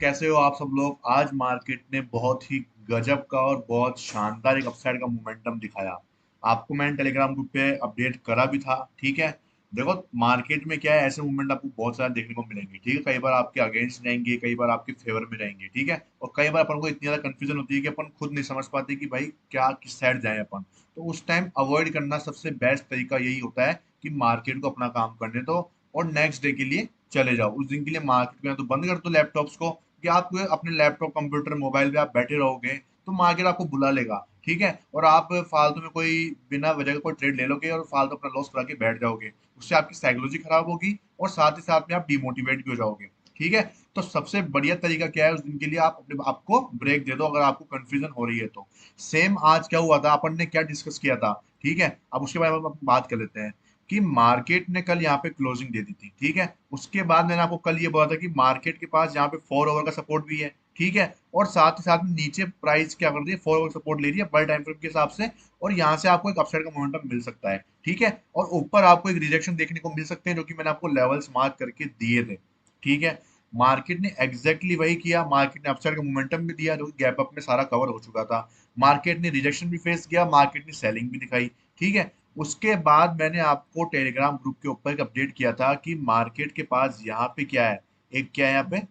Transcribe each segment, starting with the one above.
कैसे हो आप सब लोग। आज मार्केट ने बहुत ही गजब का और बहुत शानदार एक अपसाइड का मोमेंटम दिखाया। आपको मैंने टेलीग्राम ग्रुप पे अपडेट करा भी था। ठीक है, देखो मार्केट में क्या है, ऐसे मूवमेंट आपको बहुत सारे देखने को मिलेंगे। ठीक है, कई बार आपके अगेंस्ट रहेंगे, कई बार आपके फेवर में रहेंगे। ठीक है, और कई बार अपन को इतनी ज्यादा कंफ्यूजन होती है कि अपन खुद नहीं समझ पाते कि भाई क्या किस साइड जाए अपन। तो उस टाइम अवॉइड करना सबसे बेस्ट तरीका यही होता है कि मार्केट को अपना काम करने दो और नेक्स्ट डे के लिए चले जाओ। उस दिन के लिए मार्केट में तो बंद कर दो लैपटॉप्स को, कि आप अपने लैपटॉप कंप्यूटर मोबाइल पे आप बैठे रहोगे तो मार्केट आपको बुला लेगा। ठीक है, और आप फालतू में कोई बिना वजह का कोई ट्रेड ले लोगे और फालतू अपना लॉस करा के बैठ जाओगे। उससे आपकी साइकोलॉजी खराब होगी और साथ ही साथ में आप डिमोटिवेट भी हो जाओगे। ठीक है, तो सबसे बढ़िया तरीका क्या है, उस दिन के लिए आप अपने आप को ब्रेक दे दो अगर आपको कंफ्यूजन हो रही है तो। सेम आज क्या हुआ था, अपन ने क्या डिस्कस किया था। ठीक है, अब उसके बारे में हम बात कर लेते हैं कि मार्केट ने कल यहाँ पे क्लोजिंग दे दी थी। ठीक है, उसके बाद मैंने आपको कल ये बोला था कि मार्केट के पास यहाँ पे 4 ओवर का सपोर्ट भी है। ठीक है, और साथ ही साथ में नीचे प्राइस क्या कर रही है, 4 ओवर सपोर्ट ले रही है बड़े टाइम फ्रेम के हिसाब से। और यहाँ से आपको एक अपसाइड का मोमेंटम मिल सकता है। ठीक है, और ऊपर आपको एक रिजेक्शन देखने को मिल सकते हैं जो कि मैंने आपको लेवल्स मार्क करके दिए थे। ठीक है, मार्केट ने एग्जैक्टली वही किया। मार्केट ने अपसाइड का मोमेंटम भी दिया जो कि गैप अप में सारा कवर हो चुका था। मार्केट ने रिजेक्शन भी फेस किया, मार्केट ने सेलिंग भी दिखाई। ठीक है, उसके बाद मैंने आपको टेलीग्राम ग्रुप के ऊपर एक अपडेट किया था कि मार्केट के पास यहाँ पे क्या है, एक क्या है यहाँ पे,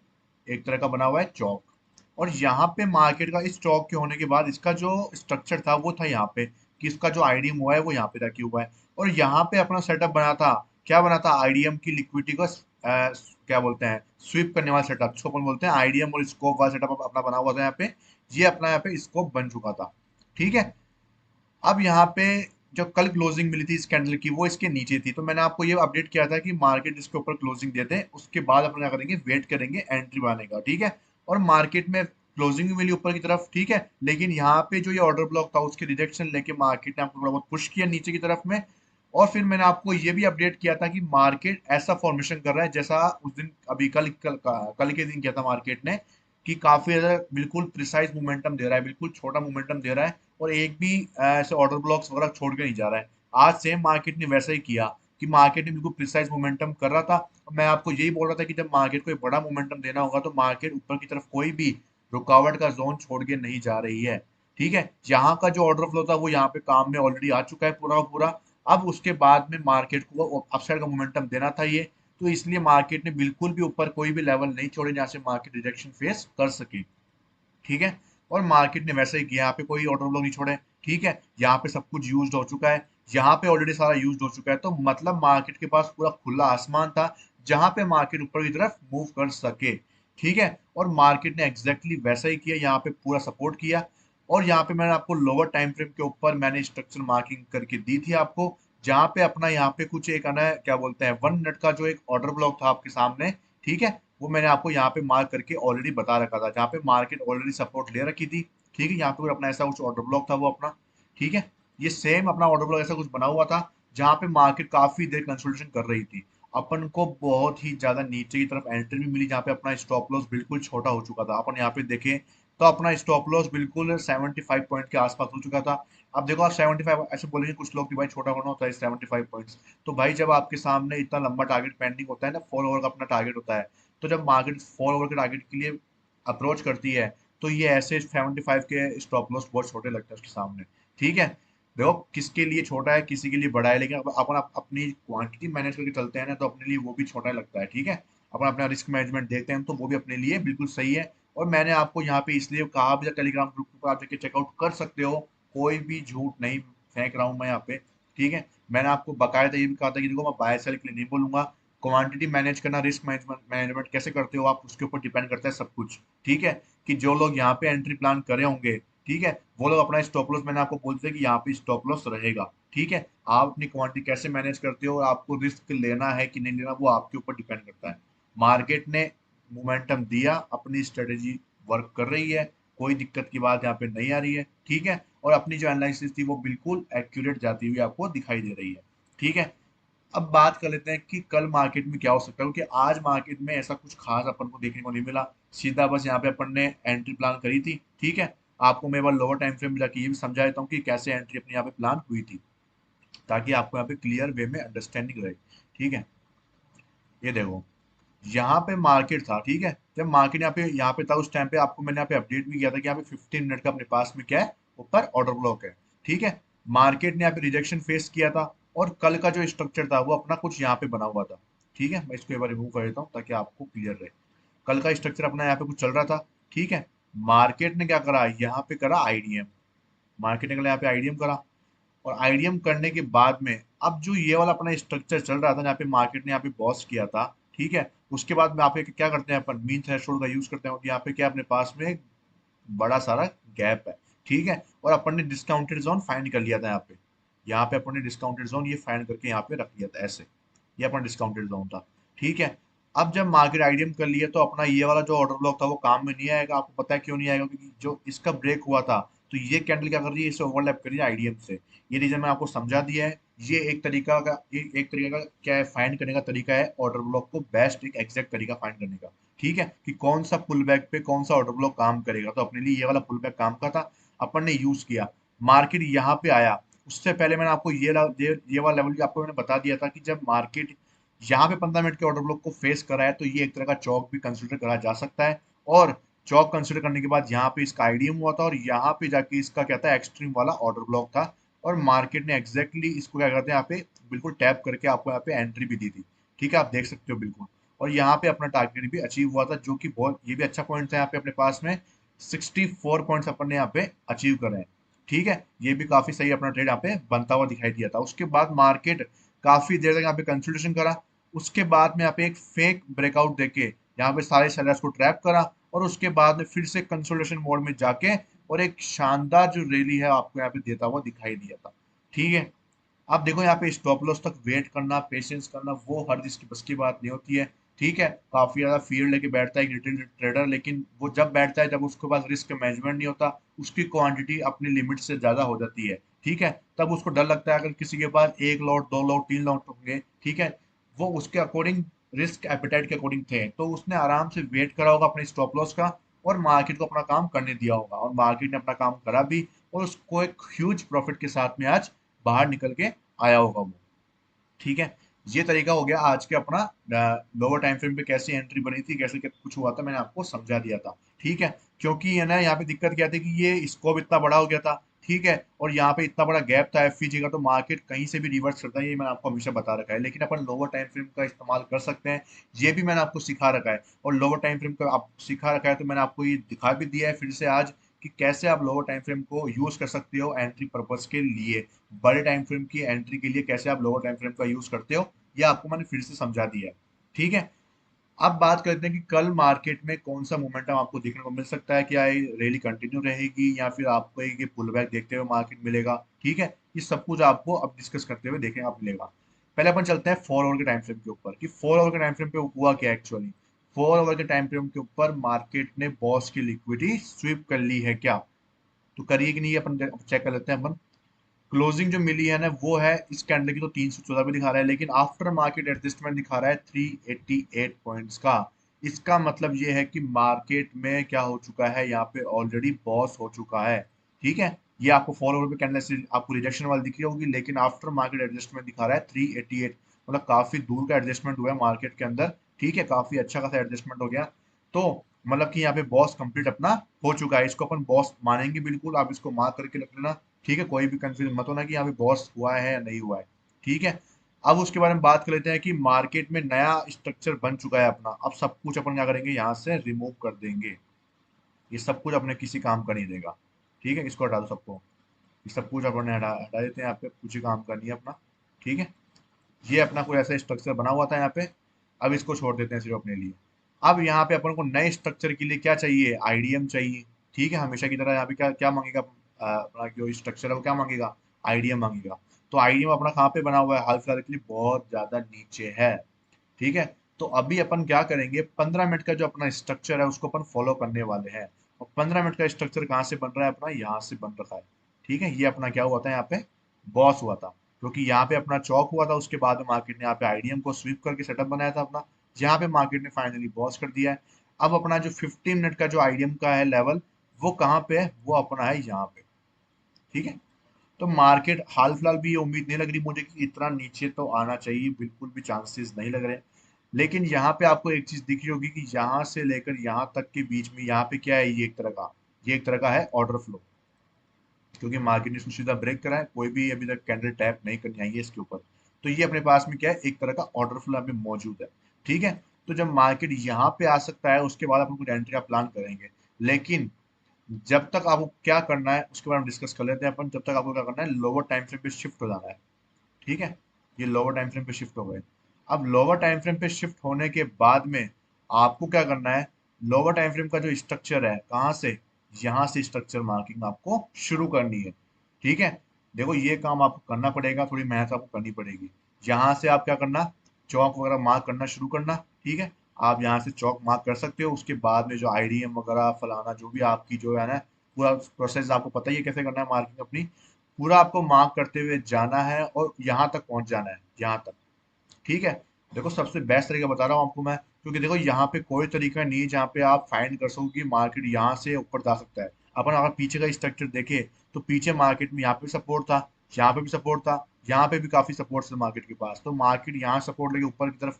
एक तरह का बना हुआ है चौक। और यहाँ पे मार्केट का इस चौक के होने के बाद इसका जो स्ट्रक्चर था वो था यहाँ पे, कि इसका जो आईडीएम हुआ है वो यहाँ पे रखी हुआ है। और यहाँ पे अपना सेटअप बना था, क्या बना था, आईडीएम की लिक्विडिटी को क्या बोलते हैं, स्वीप करने वाला सेटअप, जिसको अपन बोलते हैं आईडीएम और स्कोप वाला सेटअप अपना बना हुआ था यहाँ पे। ये अपना यहाँ पे स्कोप बन चुका था। ठीक है, अब यहाँ पे जो कल क्लोजिंग मिली थी इस कैंडल की वो इसके नीचे थी, तो मैंने आपको ये अपडेट किया था कि मार्केट इसके ऊपर क्लोजिंग देते हैं उसके बाद अपन क्या करेंगे, वेट करेंगे एंट्री बनाने का। ठीक है, और मार्केट में क्लोजिंग भी मिली ऊपर की तरफ। ठीक है, लेकिन यहाँ पे जो ये ऑर्डर ब्लॉक था उसके रिजेक्शन लेके मार्केट ने आपको थोड़ा बहुत पुश किया नीचे की तरफ में। और फिर मैंने आपको ये भी अपडेट किया था कि मार्केट ऐसा फॉर्मेशन कर रहा है जैसा उस दिन अभी कल के दिन किया था मार्केट ने, कि काफी ज्यादा बिल्कुल प्रिसाइज मोमेंटम दे रहा है, बिल्कुल छोटा मोमेंटम दे रहा है और एक भी ऐसे ऑर्डर ब्लॉक्स वगैरह छोड़ के नहीं जा रहा है। आज सेम मार्केट ने वैसा ही किया कि मार्केट ने बिल्कुल प्रिसाइज मोमेंटम कर रहा था। मैं आपको यही बोल रहा था कि जब मार्केट को एक बड़ा मोमेंटम देना होगा तो मार्केट ऊपर की तरफ कोई भी रुकावट का जोन छोड़ के नहीं जा रही है। ठीक है, यहाँ का जो ऑर्डर फ्लो था वो यहाँ पे काम में ऑलरेडी आ चुका है पूरा का पूरा। अब उसके बाद में मार्केट को अपसाइड का मोमेंटम देना था ये, तो इसलिए मार्केट ने बिल्कुल भी ऊपर कोई भी लेवल नहीं छोड़े जहाँ से मार्केट रिजेक्शन फेस कर सके। ठीक है, और मार्केट ने वैसा ही किया, यहाँ पे कोई ऑर्डर ब्लॉक नहीं छोड़े। ठीक है, यहाँ पे सब कुछ यूज हो चुका है, यहाँ पे ऑलरेडी सारा यूज हो चुका है, तो मतलब मार्केट के पास पूरा खुला आसमान था जहां पे मार्केट ऊपर की तरफ मूव कर सके। ठीक है, और मार्केट ने एग्जैक्टली वैसा ही किया, यहाँ पे पूरा सपोर्ट किया। और यहाँ पे मैंने आपको लोअर टाइम फ्रेम के ऊपर मैंने स्ट्रक्चर मार्किंग करके दी थी आपको, जहाँ पे अपना यहाँ पे कुछ एक आना क्या बोलते हैं 1 मिनट का जो एक ऑर्डर ब्लॉक था आपके सामने। ठीक है, वो मैंने आपको यहाँ पे मार्क करके ऑलरेडी बता रखा था, जहाँ पे मार्केट ऑलरेडी सपोर्ट ले रखी थी। ठीक है, यहाँ पे अपना ऐसा कुछ ऑर्डर ब्लॉक था वो अपना। ठीक है, ये सेम अपना ऑर्डर ब्लॉक ऐसा कुछ बना हुआ था जहाँ पे मार्केट काफी देर कंसोलिडेशन कर रही थी। अपन को बहुत ही ज्यादा नीचे की तरफ एंट्री भी मिली जहाँ पे अपना स्टॉप लॉस बिल्कुल छोटा हो चुका था। अपन यहाँ पे देखें तो अपना स्टॉप लॉस बिल्कुल 75 पॉइंट के आसपास हो चुका था। अब देखो आप 75 ऐसे बोलेंगे कुछ लोग कि भाई छोटा होना होता है 75 पॉइंट्स। तो भाई जब आपके सामने इतना लंबा टारगेट पेंडिंग होता है ना, 4 ओवर का अपना टारगेट होता है, तो जब मार्केट 4 ओवर के टारगेट के लिए अप्रोच करती है तो ये ऐसे 75 के स्टॉप लॉस बहुत छोटे लगते हैं उसके सामने। ठीक है, देखो किसके लिए छोटा है किसी के लिए बड़ा है, लेकिन अपन अपनी क्वांटिटी मैनेज करके चलते हैं ना तो अपने लिए वो भी छोटा ही लगता है। ठीक है, अपन अपना रिस्क मैनेजमेंट देखते हैं तो वो भी अपने लिए बिल्कुल सही है। और मैंने आपको यहाँ पे इसलिए कहा भी, टेलीग्राम ग्रुप पर आप जाके चेकआउट कर सकते हो, कोई भी झूठ नहीं फेंक रहा हूँ मैं यहाँ पे। ठीक है, मैंने आपको बकायदा ये भी कहा था कि देखो मैं बाय सेल के लिए नहीं बोलूंगा, क्वांटिटी मैनेज करना, रिस्क मैनेजमेंट मैनेजमेंट कैसे करते हो आप उसके ऊपर डिपेंड करता है सब कुछ। ठीक है, कि जो लोग यहाँ पे एंट्री प्लान करे होंगे, ठीक है, वो लोग अपना स्टॉप लॉस, मैंने आपको बोलते कि यहाँ पे स्टॉप लॉस रहेगा। ठीक है, आप अपनी क्वांटिटी कैसे मैनेज करते हो और आपको रिस्क लेना है कि नहीं लेना वो आपके ऊपर डिपेंड करता है। मार्केट ने मोमेंटम दिया, अपनी स्ट्रेटेजी वर्क कर रही है, कोई दिक्कत की बात यहाँ पे नहीं आ रही है। ठीक है, और अपनी जो एनालिसिस थी वो बिल्कुल एक्यूरेट जाती हुई आपको दिखाई दे रही है। ठीक है, अब बात कर लेते हैं कि कल मार्केट में क्या हो सकता है, क्योंकि आज मार्केट में ऐसा कुछ खास अपन को देखने को नहीं मिला। सीधा बस यहाँ पे अपन ने एंट्री प्लान करी थी। ठीक है, आपको मैं एक बार लोअर टाइम फ्रेम में जाके ये भी समझा देता हूँ कि कैसे एंट्री अपनी यहाँ पे प्लान हुई थी, ताकि आपको यहाँ पे क्लियर वे में अंडरस्टैंडिंग रहे। ठीक है, ये देखो यहाँ पे मार्केट था, ठीक है। जब मार्केट यहाँ पे था उस टाइम पे आपको मैंने यहाँ पे अपडेट भी किया था कि यहाँ पे 15 मिनट का अपने पास में क्या है, ऊपर ऑर्डर ब्लॉक है, ठीक है। मार्केट ने यहाँ पे रिजेक्शन फेस किया था और कल का जो स्ट्रक्चर था वो अपना कुछ यहाँ पे बना हुआ था, ठीक है। मैं इसको एक बार रिमूव कर देता हूँ ताकि आपको क्लियर रहे। कल का स्ट्रक्चर अपना यहाँ पे कुछ चल रहा था, ठीक है। मार्केट ने क्या करा, यहाँ पे करा आईडीएम। मार्केट ने कहा यहाँ पे आईडीएम करा, और आईडीएम करने के बाद में अब जो ये वाला अपना स्ट्रक्चर चल रहा था जहाँ पे मार्केट ने यहाँ पे बॉस किया था, ठीक है। उसके बाद में यहाँ पे क्या करते हैं अपन, मीन थ्रेशोल्ड का यूज करते हैं, और यहाँ पे क्या अपने पास में एक बड़ा सारा गैप है, ठीक है। और अपन ने डिस्काउंटेड जोन फाइंड कर लिया था यहाँ पे अपन ने डिस्काउंटेड जोन ये फाइंड करके यहाँ पे रख लिया था ऐसे। ये अपना डिस्काउंटेड जोन था, ठीक है। अब जब मार्केट आईडीएम कर लिया तो अपना ये वाला जो ऑर्डर ब्लॉक था वो काम में नहीं आएगा। आपको पता है क्यों नहीं आएगा, क्योंकि जो इसका ब्रेक हुआ था तो ये कैंडल क्या कर रही है, इसे ओवरलैप कर रही है आईडीएम से। ये रीजन मैं आपको समझा दिया है। ये एक तरीका का क्या है, फाइंड करने का तरीका है ऑर्डर ब्लॉक को, बेस्ट एक एग्जैक्ट तरीका फाइंड करने का, ठीक है। कि कौन सा पुल बैक पे कौन सा ऑर्डर ब्लॉक काम करेगा, तो अपने लिए ये वाला पुल बैक काम का था, अपन ने यूज किया। मार्केट यहाँ पे आया, उससे पहले मैंने आपको ये वाला लेवल भी आपको मैंने बता दिया था कि जब मार्केट यहाँ पे 15 मिनट के ऑर्डर ब्लॉक को फेस करा है तो ये एक तरह का चौक भी कंसिडर करा जा सकता है। और चौक कंसिडर करने के बाद यहाँ पे इसका आईडीएम हुआ था और यहाँ पे जाके इसका क्या था, एक्सट्रीम वाला ऑर्डर ब्लॉक था। और मार्केट ने एग्जैक्टली इसको क्या करते हैं, यहाँ पे बिल्कुल टैप करके आपको यहाँ पे एंट्री भी दी थी, ठीक है। आप देख सकते हो बिल्कुल। और यहाँ पे अपना टारगेट भी अचीव हुआ था, जो कि बहुत ये भी अच्छा पॉइंट था यहाँ पे अपने पास में। 64 पॉइंट्स अपन ने यहाँ पे अचीव करे हैं, ठीक है। ये भी काफी सही अपना ट्रेड यहाँ पे बनता हुआ दिखाई दिया था। उसके बाद मार्केट काफी देर तक यहाँ पे कंसोलिडेशन करा। उसके बाद में यहाँ पे एक फेक ब्रेकआउट देके यहाँ पे सारे सेलर्स को ट्रैप करा, और उसके बाद में फिर से कंसोलिडेशन मोड में जाके और एक शानदार जो रैली है आपको यहाँ पे देता हुआ दिखाई दिया था, ठीक है। अब देखो यहाँ पे स्टॉप लॉस तक वेट करना, पेशेंस करना, वो हर किसी बस की बात नहीं होती है, ठीक है। काफी ज्यादा फियर लेके बैठता है एक रिटेल ट्रेडर, लेकिन वो जब बैठता है जब उसके पास रिस्क मैनेजमेंट नहीं होता, उसकी क्वांटिटी अपनी लिमिट से ज्यादा हो जाती है, ठीक है। तब उसको डर लगता है अगर किसी के पास एक लॉट, दो लॉट, तीन लॉट होंगे, ठीक है। वो उसके अकॉर्डिंग, रिस्क एपेटाइट के अकॉर्डिंग थे, तो उसने आराम से वेट करा होगा अपने स्टॉप लॉस का, और मार्केट को अपना काम करने दिया होगा, और मार्केट ने अपना काम करा भी, और उसको एक ह्यूज प्रॉफिट के साथ में आज बाहर निकल के आया होगा वो, ठीक है। ये तरीका हो गया आज के अपना लोअर टाइम फ्रेम पे कैसे एंट्री बनी थी, कैसे क्या कुछ हुआ था, मैंने आपको समझा दिया था, ठीक है। क्योंकि ये ना यहाँ पे दिक्कत क्या थी कि ये स्कोप इतना बड़ा हो गया था, ठीक है। और यहाँ पे इतना बड़ा गैप था एफवीजी का, तो मार्केट कहीं से भी रिवर्स करता है, ये मैंने आपको हमेशा बता रखा है। लेकिन अपन लोअर टाइम फ्रेम का इस्तेमाल कर सकते हैं, ये भी मैंने आपको सिखा रखा है। और लोअर टाइम फ्रेम का आप सिखा रखा है तो मैंने आपको ये दिखा भी दिया है फिर से आज, कि कैसे आप लोअर टाइम फ्रेम को यूज कर सकते हो एंट्री पर्पज के लिए। बड़े टाइम फ्रेम की एंट्री के लिए कैसे आप लोअर टाइम फ्रेम का यूज करते हो, ये आपको मैंने फिर से समझा दिया है, ठीक है। अब बात करते हैं कि कल मार्केट में कौन सा मोमेंटम आपको देखने को मिल सकता है, क्या ये रैली कंटिन्यू रहेगी या फिर आपको एक पुल बैक देखते हुए मार्केट मिलेगा, ठीक है। ये सब कुछ आपको अब डिस्कस करते हुए देखने को मिलेगा। पहले अपन चलते हैं 4 आवर के टाइम फ्रेम के ऊपर, कि 4 आवर के टाइम फ्रेम पे हुआ क्या एक्चुअली। 4 आवर के टाइम फ्रेम के ऊपर मार्केट ने बॉस की लिक्विडिटी स्वीप कर ली है क्या, तो करिए कि नहीं, अपन चेक कर लेते हैं अपन। क्लोजिंग जो मिली है ना वो है इस कैंडल की तो 314 भी दिखा रहा है, लेकिन आफ्टर मार्केट एडजस्टमेंट दिखा रहा है 388 पॉइंट्स का। इसका मतलब ये है कि मार्केट में क्या हो चुका है, यहाँ पे ऑलरेडी बॉस हो चुका है, ठीक है। ये आपको फॉलोअर पे कैंडल से आपको रिजेक्शन वाली दिख रही होगी, लेकिन आफ्टर मार्केट एडजस्टमेंट दिखा रहा है 388, मतलब काफी दूर का एडजस्टमेंट हुआ है मार्केट के अंदर, ठीक है। काफी अच्छा खासा एडजस्टमेंट हो गया, तो मतलब कि यहाँ पे बॉस कंप्लीट अपना हो चुका है। इसको अपन बॉस मानेंगे बिल्कुल, आप इसको मार्क करके रख लेना, ठीक है। कोई भी कंफ्यूजन मत होना कि यहाँ पे बॉस हुआ है या नहीं हुआ है, ठीक है। अब उसके बारे में बात कर लेते हैं कि मार्केट में नया स्ट्रक्चर बन चुका है अपना। अब सब कुछ अपन क्या करेंगे, यहाँ से रिमूव कर देंगे। ये सब कुछ अपने किसी काम का नहीं देगा, ठीक है। इसको हटा दो सबको, ये सब कुछ अपन हटा हटा देते हैं, यहाँ पे कुछ ही काम का नहीं है अपना, ठीक है। ये अपना कोई ऐसा स्ट्रक्चर बना हुआ था यहाँ पे, अब इसको छोड़ देते हैं सिर्फ अपने लिए। अब यहाँ पे अपन को नए स्ट्रक्चर के लिए क्या चाहिए, आईडीएम चाहिए, ठीक है। हमेशा की तरह यहाँ पे क्या क्या मांगेगा, अपना जो स्ट्रक्चर है वो क्या मांगेगा, आईडीएम मांगेगा। तो आईडीएम अपना कहाँ पे बना हुआ है, हाल फिलहाल के लिए बहुत ज्यादा नीचे है, ठीक है। तो अभी अपन क्या करेंगे, 15 मिनट का जो अपना स्ट्रक्चर है उसको अपन फॉलो करने वाले हैं। और 15 मिनट का स्ट्रक्चर कहाँ से बन रहा है, अपना यहाँ से बन रखा है, ठीक है। ये अपना क्या हुआ था, यहाँ पे बॉस हुआ था, क्योंकि यहाँ पे अपना चौक हुआ था, उसके बाद में मार्केट ने यहाँ पे आईडीएम को स्वीप करके सेटअप बनाया था अपना, जहाँ पे मार्केट ने फाइनली बॉस कर दिया है। अब अपना जो 15 मिनट का जो आईडीएम का है लेवल, वो कहाँ पे है, वो अपना है यहाँ पे, ठीक है। तो मार्केट हाल फिलहाल भी ये उम्मीद नहीं लग रही मुझे कि इतना नीचे तो आना चाहिए, बिल्कुल भी चांसेस नहीं लग रहे। लेकिन यहाँ पे आपको एक चीज दिख रही होगी कि यहाँ से लेकर यहाँ तक के बीच में यहाँ पे क्या है, ये एक तरह का है ऑर्डर फ्लो, क्योंकि मार्केट ने इसको सीधा ब्रेक करा है, कोई भी अभी तक कैंडल टैप नहीं करनी आई है इसके ऊपर। तो ये अपने पास में क्या है, एक तरह का ऑर्डर फ्लो यहाँ पे मौजूद है। ठीक है, तो जब मार्केट यहाँ पे आ सकता है उसके बाद अपन कुछ एंट्री का प्लान करेंगे। लेकिन जब तक आपको क्या करना है उसके बारे में डिस्कस कर लेते हैं अपन। जब तक आपको क्या करना है, लोअर टाइम फ्रेम पे शिफ्ट हो जाना है। ठीक है, ये लोअर टाइम फ्रेम पे शिफ्ट हो गए। अब लोअर टाइम फ्रेम पे शिफ्ट होने के बाद में आपको क्या करना है, लोअर टाइम फ्रेम का जो स्ट्रक्चर है, कहाँ से, यहाँ से स्ट्रक्चर मार्किंग आपको शुरू करनी है। ठीक है, देखो ये काम आपको करना पड़ेगा, थोड़ी मेहनत आपको करनी पड़ेगी। यहाँ से आप क्या करना, चौक वगैरह मार्क करना शुरू करना। ठीक है, आप यहाँ से चौक मार्क कर सकते हो। उसके बाद में जो आईडीएम वगैरह फलाना जो भी आपकी जो है ना, पूरा प्रोसेस आपको पता ही है कैसे करना है मार्किंग अपनी। पूरा आपको मार्क करते हुए जाना है और यहाँ तक पहुंच जाना है, यहाँ तक। ठीक है, देखो सबसे बेस्ट तरीका बता रहा हूँ आपको मैं, क्योंकि देखो यहाँ पे कोई तरीका नहीं है जहाँ पे आप फाइंड कर सको कि मार्केट यहाँ से ऊपर जा सकता है। अपन अगर पीछे का स्ट्रक्चर देखे तो पीछे मार्केट में यहाँ पे सपोर्ट था, यहाँ पे भी सपोर्ट था, यहाँ पे भी काफी सपोर्ट था मार्केट के पास। तो मार्केट यहाँ सपोर्ट लेके ऊपर की तरफ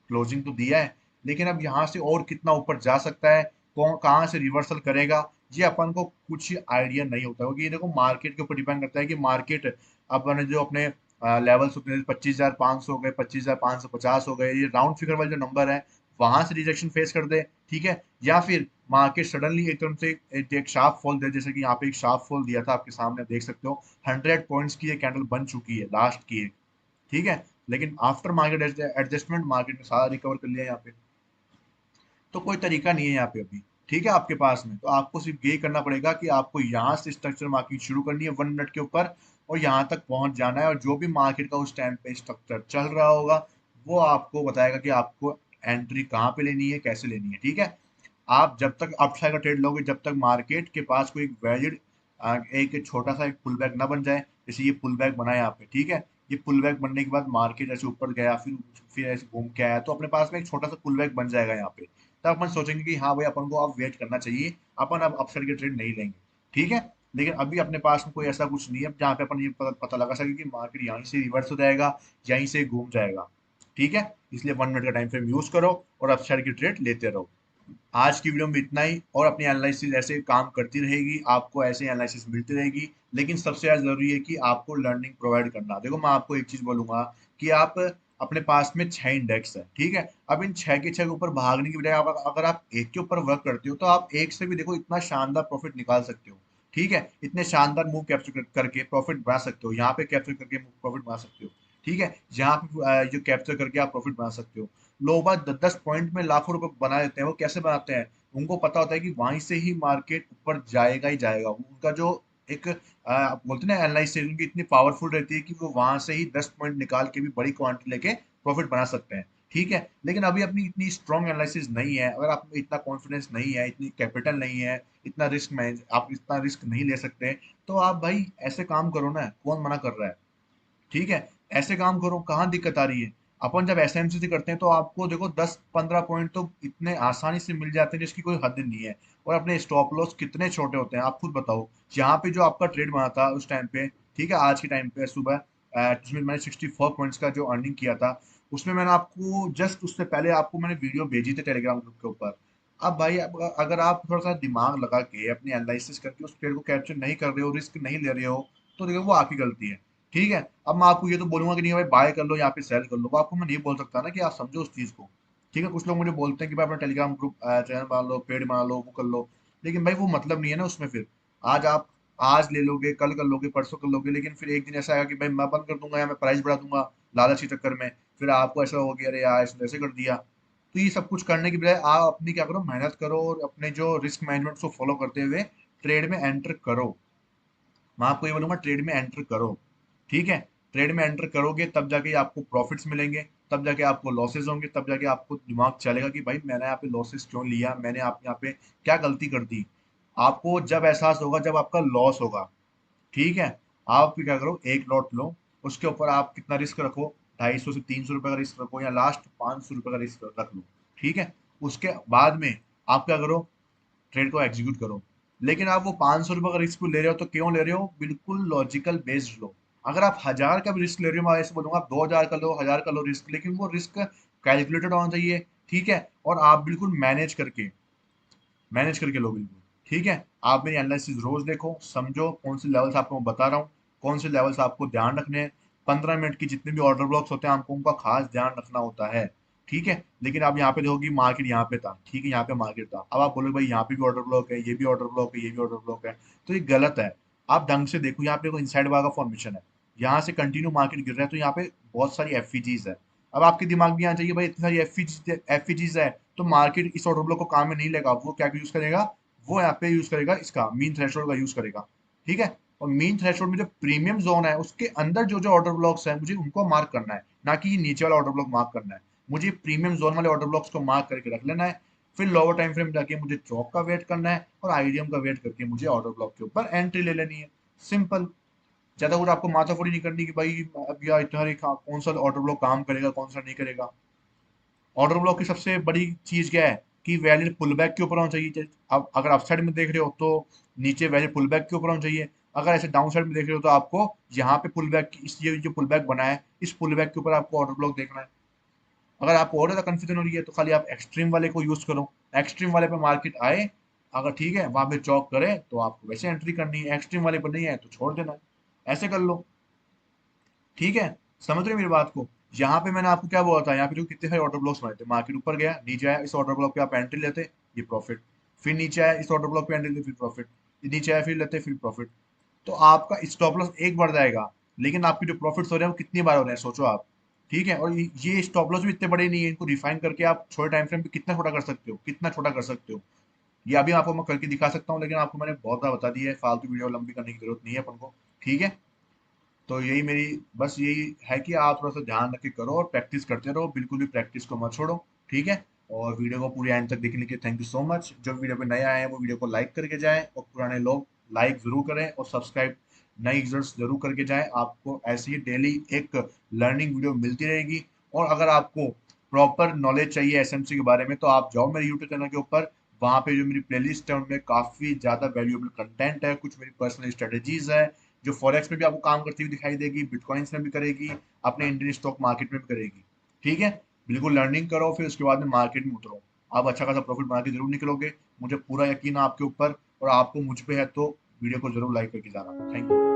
क्लोजिंग तो दिया है, लेकिन अब यहाँ से और कितना ऊपर जा सकता है, कौन कहाँ से रिवर्सल करेगा, ये अपन को कुछ आइडिया नहीं होता। क्योंकि ये देखो मार्केट के ऊपर डिपेंड करता है कि मार्केट अपन जो अपने लेवल्स होते हैं, 25,500 हो गए, 25,550 हो गए, ये राउंड फिगर वाले जो नंबर है, वहां से रिजेक्शन फेस कर दे। ठीक है, या फिर मार्केट सडनली एकदम से एक शार्प फॉल दे, जैसे कि यहाँ पे एक शार्प फॉल दिया था, आपके सामने देख सकते हो। 100 पॉइंट्स की ये कैंडल बन चुकी है, लास्ट की एक। ठीक है, लेकिन आफ्टर मार्केट एडजस्टमेंट मार्केट ने सारा रिकवर कर लिया यहाँ पे। तो कोई तरीका नहीं है यहाँ पे अभी। ठीक है, आपके पास में तो आपको सिर्फ यही करना पड़ेगा कि आपको यहाँ से स्ट्रक्चर मार्किंग शुरू करनी है 1 मिनट के ऊपर, और यहाँ तक पहुंच जाना है। और जो भी मार्केट का उस टाइम पे स्ट्रक्चर चल रहा होगा, वो आपको बताएगा कि आपको एंट्री कहाँ पे लेनी है, कैसे लेनी है। ठीक है, आप जब तक अपसाइड का ट्रेड लोगे, जब तक मार्केट के पास कोई वैलिड एक छोटा सा एक पुल बैक ना बन जाए, जैसे ये पुल बैक बना है यहाँ पे। ठीक है, ये पुल बैक बनने के बाद मार्केट ऐसे ऊपर गया, फिर ऐसे घूम के आया, तो अपने पास में एक छोटा सा पुल बैक बन जाएगा यहाँ पे। तब अपन सोचेंगे कि हाँ भाई, अपन को अब वेट करना चाहिए, अपन अब अपसाइड के ट्रेड नहीं लेंगे। ठीक है, लेकिन अभी अपने पास में कोई ऐसा कुछ नहीं है जहाँ पे अपन ये पता लगा सके कि मार्केट यहीं से रिवर्स हो जाएगा, यहीं से घूम जाएगा। ठीक है, इसलिए 1 मिनट का टाइम फ्रेम यूज करो और अपसाइड की ट्रेड लेते रहो। आज की वीडियो में इतना ही, और अपनी एनालिसिस ऐसे काम करती रहेगी, आपको ऐसे एनालिसिस मिलती रहेगी। लेकिन सबसे ज्यादा जरूरी है कि आपको लर्निंग प्रोवाइड करना। देखो मैं आपको एक चीज बोलूंगा कि आप अपने पास में 6 इंडेक्स है। ठीक है, अब इन 6 के ऊपर भागने की बजाय अगर आप एक के ऊपर वर्क करते हो, तो आप एक से भी देखो इतना शानदार प्रॉफिट निकाल सकते हो। ठीक है, इतने शानदार मूव कैप्चर करके प्रॉफिट बना सकते हो, यहाँ पे कैप्चर करके प्रॉफिट बना सकते हो। ठीक है, यहाँ पे जो कैप्चर करके आप प्रॉफिट बना सकते हो। लोग बात 10-10 पॉइंट में लाखों रुपए बना देते हैं। वो कैसे बनाते हैं, उनको पता होता है कि वहीं से ही मार्केट ऊपर जाएगा ही जाएगा। उनका जो एक बोलते हैं ना एनालिसिस, उनकी इतनी पावरफुल रहती है कि वो वहां से ही 10 पॉइंट निकाल के भी बड़ी क्वांटिटी लेके प्रॉफिट बना सकते हैं। ठीक है, लेकिन अभी अपनी इतनी स्ट्रॉन्ग एनालिसिस नहीं है, अगर आप में इतना कॉन्फिडेंस नहीं है, इतनी कैपिटल नहीं है, इतना रिस्क मैनेज, आप इतना रिस्क नहीं ले सकते, तो आप भाई ऐसे काम करो ना, कौन मना कर रहा है। ठीक है, ऐसे काम करो, कहाँ दिक्कत आ रही है। अपन जब एसएमसी करते हैं तो आपको देखो 10-15 पॉइंट तो इतने आसानी से मिल जाते हैं जिसकी कोई हद नहीं है। और अपने स्टॉप लॉस कितने छोटे होते हैं, आप खुद बताओ। यहाँ पे जो आपका ट्रेड बना था उस टाइम पे, ठीक है, आज के टाइम पे सुबह, जिसमें मैंने 64 पॉइंट्स का जो अर्निंग किया था, उसमें मैंने आपको जस्ट उससे पहले आपको मैंने वीडियो भेजी थी टेलीग्राम ग्रुप के ऊपर। अब भाई, अब अगर आप थोड़ा सा दिमाग लगा के अपनी एनालिसिस करके उस ट्रेड को कैप्चर नहीं कर रहे हो, रिस्क नहीं ले रहे हो, तो देखो वो आपकी गलती है। ठीक है, अब मैं आपको ये तो बोलूंगा कि नहीं भाई बाय कर लो, यहाँ पे सेल कर लो, वो आपको मैं नहीं बोल सकता ना कि आप समझो उस चीज को। ठीक है, कुछ लोग मुझे बोलते हैं कि भाई अपना टेलीग्राम ग्रुप चैनल बना लो, पेड बना लो, वो कर लो। लेकिन भाई वो मतलब नहीं है ना उसमें फिर। आज आप आज ले लोगे, कल कर लोगे, परसों कर लोगे, लेकिन फिर एक दिन ऐसा आएगा कि भाई मैं बंद कर दूंगा या मैं प्राइस बढ़ा दूंगा लालच के चक्कर में। फिर आपको ऐसा हो गया, अरे यार इसने ऐसे कर दिया। तो ये सब कुछ करने की बजाय आप अपनी क्या करो, मेहनत करो और अपने जो रिस्क मैनेजमेंट को फॉलो करते हुए ट्रेड में एंटर करो। मैं आपको ये बोलूंगा, ट्रेड में एंटर करो। ठीक है, ट्रेड में एंटर करोगे तब जाके आपको प्रॉफिट्स मिलेंगे, तब जाके आपको लॉसेस होंगे, तब जाके आपको दिमाग चलेगा कि भाई मैंने यहाँ पे लॉसेस क्यों लिया, मैंने आप यहाँ पे क्या गलती कर दी। आपको जब एहसास होगा, जब आपका लॉस होगा। ठीक है, आप क्या करो, एक लॉट लो, उसके ऊपर आप कितना रिस्क रखो, 250 से 300 रुपए का रिस्क रखो, या लास्ट 500 रुपए का रिस्क रख लो। ठीक है, उसके बाद में आप क्या करो, ट्रेड को एग्जीक्यूट करो। लेकिन आप वो 500 रुपए का रिस्क ले रहे हो, तो क्यों ले रहे हो, बिल्कुल लॉजिकल बेस्ड लो। अगर आप 1000 का भी रिस्क ले रहे हो, मैं ऐसे बोलूंगा आप 2000 का लो, 1000 का लो रिस्क, लेकिन वो रिस्क कैलकुलेटेड होना चाहिए, ठीक है, और आप बिल्कुल मैनेज करके लो बिल्कुल, ठीक है। आप मेरी एनालिसिस रोज देखो, समझो कौन से लेवल्स आपको मैं बता रहा हूँ, कौन से लेवल्स आपको ध्यान रखने हैं। 15 मिनट की जितने भी ऑर्डर ब्लॉक्स होते हैं आपको उनका खास ध्यान रखना होता है, ठीक है। लेकिन आप यहाँ पे देखोगे मार्केट यहाँ पे था, ठीक है, यहाँ पे मार्केट था, अब आप बोलोगे भाई यहाँ पे भी ऑर्डर ब्लॉक है, ये भी ऑर्डर ब्लॉक है, ये भी ऑर्डर ब्लॉक है, तो ये गलत है। आप ढंग से देखो, यहाँ पे देखो इनसाइड वाला फॉर्मेशन है, यहाँ से कंटिन्यू मार्केट गिर रहा है, तो यहाँ पे बहुत सारी एफईजीज है। अब आपके दिमाग में आना चाहिए भाई इतनी सारी एफईजीज है, तो मार्केट इस ऑर्डर ब्लॉक को काम में नहीं लेगा, वो क्या यूज करेगा, वो यहाँ पे यूज करेगा इसका मीन थ्रेशोल्ड का यूज करेगा, ठीक है। और मीन थ्रेशोल्ड में जो प्रीमियम जोन है उसके अंदर जो जो ऑर्डर ब्लॉक्स है मुझे उनको मार्क करना है, ना कि ये नीचे वाला ऑर्डर ब्लॉक मार्क करना है। मुझे प्रीमियम जोन वाले ऑर्डर ब्लॉक्स को मार्क करके रख लेना है, फिर लोअर टाइम फ्रेम जाके मुझे चौक का वेट करना है और आईडीएम का वेट करके मुझे ऑर्डर ब्लॉक के ऊपर एंट्री ले लेनी है। सिंपल। ज्यादा कुछ आपको माथाफोड़ी नहीं करनी कि भाई अब यार इतना कौन सा ऑर्डर ब्लॉक काम करेगा कौन सा नहीं करेगा। ऑर्डर ब्लॉक की सबसे बड़ी चीज क्या है कि वैलिड पुल बैक के ऊपर होना चाहिए। अब अगर आप साइड में देख रहे हो तो नीचे वैलिड पुल बैक के ऊपर होना चाहिए। अगर ऐसे डाउन साइड में देख रहे हो तो आपको यहाँ पे पुल बैक, इस ये जो पुल बैक बना है इस पुल बैक के ऊपर आपको ऑर्डर ब्लॉक देखना है। अगर आपको और ज्यादा कंफ्यूजन हो रही है तो खाली आप एक्सट्रीम वाले को यूज करो। एक्सट्रीम वाले पे मार्केट आए, अगर ठीक है वहां पे चौक करे तो आपको वैसे एंट्री करनी है, एक्सट्रीम वाले पर नहीं है तो छोड़ देना है। ऐसे कर लो, ठीक है। समझ रहे हो मेरी बात को। यहाँ पे मैंने आपको क्या बोला था, यहाँ पे जो कितने सारे ऑर्डर ब्लॉक्स बने थे, मार्केट ऊपर गया नीचे आया, इस ऑर्डर ब्लॉक पे आप एंट्री लेते, ये प्रॉफिट। फिर नीचे आया, इस ऑर्डर ब्लॉक पे एंट्री लेते, फिर प्रॉफिट। नीचे आया फिर लेते, फिर प्रॉफिट। तो आपका स्टॉप लॉस एक बढ़ जाएगा, लेकिन आपके जो प्रॉफिट्स हो रहे हैं वो कितनी बार हो रहे हैं सोचो आप, ठीक है। और ये स्टॉप लॉस भी इतने बड़े नहीं है, इनको रिफाइन करके आप छोटे टाइम फ्रेम पे कितना छोटा कर सकते हो, कितना छोटा कर सकते हो। ये अभी आपको मैं करके दिखा सकता हूँ, लेकिन आपको मैंने बहुत बार बता दिया है, फालतू वीडियो लंबी करने की जरूरत नहीं है अपन को, ठीक है। तो यही मेरी बस यही है कि आप थोड़ा सा ध्यान रख के करो और प्रैक्टिस करते रहो, बिल्कुल भी प्रैक्टिस को मत छोड़ो, ठीक है। और वीडियो को पूरी एंड तक देखने के लिए थैंक यू सो मच। जो वीडियो पे नए आए हैं वो वीडियो को लाइक करके जाएं, और पुराने लोग लाइक जरूर करें और सब्सक्राइब नए यूजर्स जरूर करके जाएं। आपको ऐसी ही डेली एक लर्निंग वीडियो मिलती रहेगी। और अगर आपको प्रॉपर नॉलेज चाहिए एसएमसी के बारे में तो आप जाओ मेरे यूट्यूब चैनल के ऊपर, वहाँ पे जो मेरी प्लेलिस्ट है उनमें काफ़ी ज़्यादा वैल्यूएबल कंटेंट है, कुछ मेरी पर्सनल स्ट्रेटेजीज है जो फॉरेक्स में भी आपको काम करती हुई दिखाई देगी, बिटकॉइंस में भी करेगी, अपने इंडियन स्टॉक मार्केट में भी करेगी, ठीक है। बिल्कुल लर्निंग करो, फिर उसके बाद में मार्केट में उतरो, आप अच्छा खासा प्रॉफिट बना के जरूर निकलोगे। मुझे पूरा यकीन है आपके ऊपर, और आपको मुझ पे है तो वीडियो को जरूर लाइक करके जाना। Thank you.